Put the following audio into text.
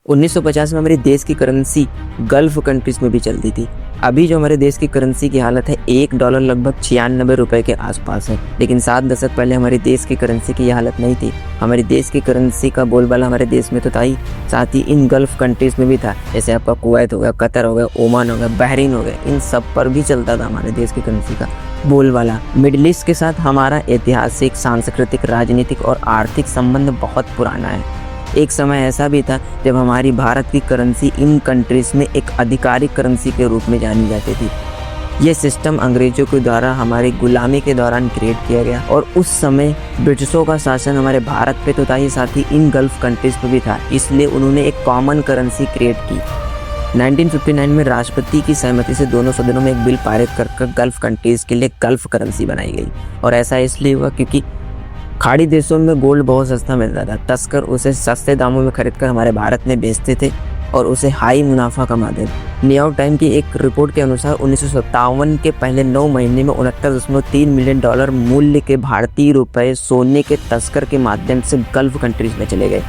1950 में हमारे देश की करेंसी गल्फ कंट्रीज में भी चलती थी। अभी जो हमारे देश की करेंसी की हालत है, $1 लगभग 96 रुपए के आसपास है। लेकिन 7 दशक पहले हमारे देश की करेंसी की यह हालत नहीं थी। हमारे देश की करेंसी का बोलबाला हमारे देश में तो था ही, साथ ही इन गल्फ कंट्रीज में भी था। जैसे आपका कुवैत हो गया, कतर हो गया, ओमान हो गया, बहरीन हो गया, इन सब पर भी चलता था हमारे देश की करेंसी का बोलबाला। मिडिल ईस्ट के साथ हमारा ऐतिहासिक, सांस्कृतिक, राजनीतिक और आर्थिक संबंध बहुत पुराना है। एक समय ऐसा भी था जब हमारी भारत की करेंसी इन कंट्रीज में एक आधिकारिक करेंसी के रूप में जानी जाती थी। ये सिस्टम अंग्रेजों के द्वारा हमारी गुलामी के दौरान क्रिएट किया गया और उस समय ब्रिटिशों का शासन हमारे भारत पे तो था ही, साथ ही इन गल्फ कंट्रीज पे भी था। इसलिए उन्होंने एक कॉमन करेंसी क्रिएट की। 1959 में राष्ट्रपति की सहमति से दोनों सदनों में एक बिल पारित कर गल्फ कंट्रीज के लिए गल्फ करेंसी बनाई गई। और ऐसा इसलिए हुआ क्योंकि खाड़ी देशों में गोल्ड बहुत सस्ता मिलता था। तस्कर उसे सस्ते दामों में खरीदकर हमारे भारत में बेचते थे और उसे हाई मुनाफा कमाते थे। न्यूयॉर्क टाइम की एक रिपोर्ट के अनुसार 1957 के पहले 9 महीने में $69.3 मिलियन मूल्य के भारतीय रुपए सोने के तस्कर के माध्यम से गल्फ कंट्रीज में चले गए।